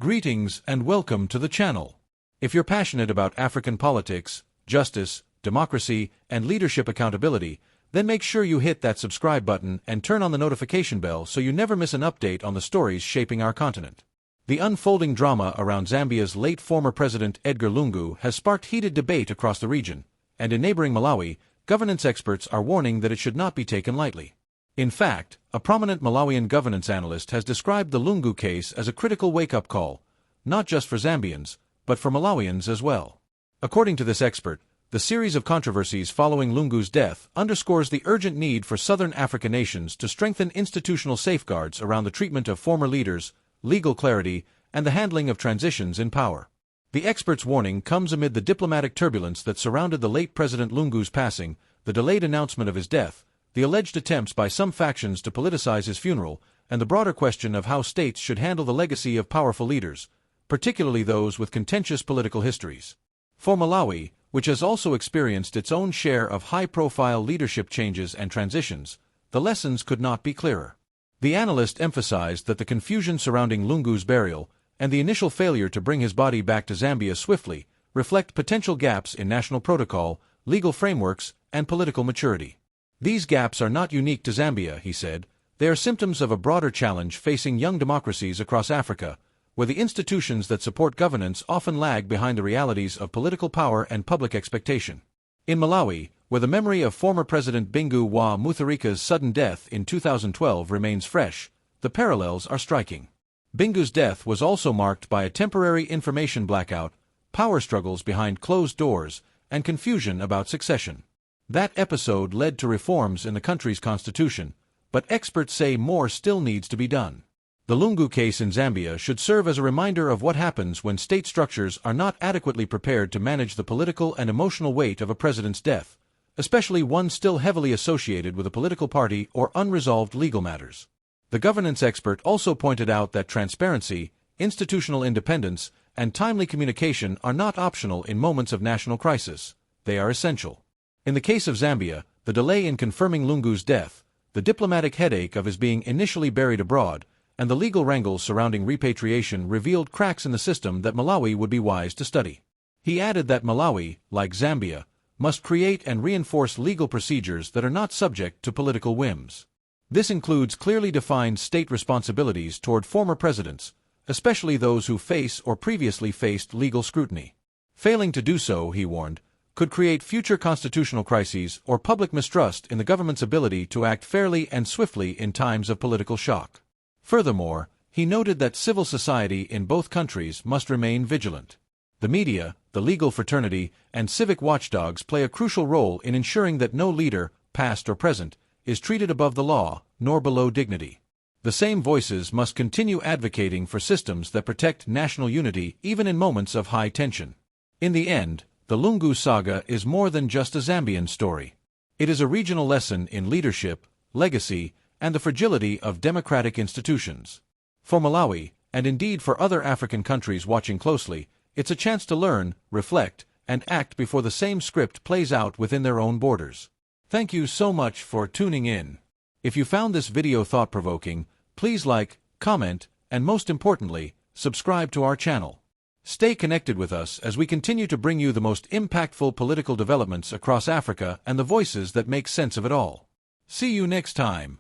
Greetings and welcome to the channel. If you're passionate about African politics, justice, democracy, and leadership accountability, then make sure you hit that subscribe button and turn on the notification bell so you never miss an update on the stories shaping our continent. The unfolding drama around Zambia's late former president Edgar Lungu has sparked heated debate across the region, and in neighboring Malawi, governance experts are warning that it should not be taken lightly. In fact, a prominent Malawian governance analyst has described the Lungu case as a critical wake-up call, not just for Zambians, but for Malawians as well. According to this expert, the series of controversies following Lungu's death underscores the urgent need for Southern African nations to strengthen institutional safeguards around the treatment of former leaders, legal clarity, and the handling of transitions in power. The expert's warning comes amid the diplomatic turbulence that surrounded the late President Lungu's passing, the delayed announcement of his death, the alleged attempts by some factions to politicize his funeral, and the broader question of how states should handle the legacy of powerful leaders, particularly those with contentious political histories. For Malawi, which has also experienced its own share of high-profile leadership changes and transitions, the lessons could not be clearer. The analyst emphasized that the confusion surrounding Lungu's burial and the initial failure to bring his body back to Zambia swiftly reflect potential gaps in national protocol, legal frameworks, and political maturity. These gaps are not unique to Zambia, he said. They are symptoms of a broader challenge facing young democracies across Africa, where the institutions that support governance often lag behind the realities of political power and public expectation. In Malawi, where the memory of former President Bingu wa Mutharika's sudden death in 2012 remains fresh, the parallels are striking. Bingu's death was also marked by a temporary information blackout, power struggles behind closed doors, and confusion about succession. That episode led to reforms in the country's constitution, but experts say more still needs to be done. The Lungu case in Zambia should serve as a reminder of what happens when state structures are not adequately prepared to manage the political and emotional weight of a president's death, especially one still heavily associated with a political party or unresolved legal matters. The governance expert also pointed out that transparency, institutional independence, and timely communication are not optional in moments of national crisis. They are essential. In the case of Zambia, the delay in confirming Lungu's death, the diplomatic headache of his being initially buried abroad, and the legal wrangles surrounding repatriation revealed cracks in the system that Malawi would be wise to study. He added that Malawi, like Zambia, must create and reinforce legal procedures that are not subject to political whims. This includes clearly defined state responsibilities toward former presidents, especially those who face or previously faced legal scrutiny. Failing to do so, he warned, could create future constitutional crises or public mistrust in the government's ability to act fairly and swiftly in times of political shock. Furthermore, he noted that civil society in both countries must remain vigilant. The media, the legal fraternity, and civic watchdogs play a crucial role in ensuring that no leader, past or present, is treated above the law, nor below dignity. The same voices must continue advocating for systems that protect national unity even in moments of high tension. In the end, the Lungu saga is more than just a Zambian story. It is a regional lesson in leadership, legacy, and the fragility of democratic institutions. For Malawi, and indeed for other African countries watching closely, it's a chance to learn, reflect, and act before the same script plays out within their own borders. Thank you so much for tuning in. If you found this video thought-provoking, please like, comment, and most importantly, subscribe to our channel. Stay connected with us as we continue to bring you the most impactful political developments across Africa and the voices that make sense of it all. See you next time.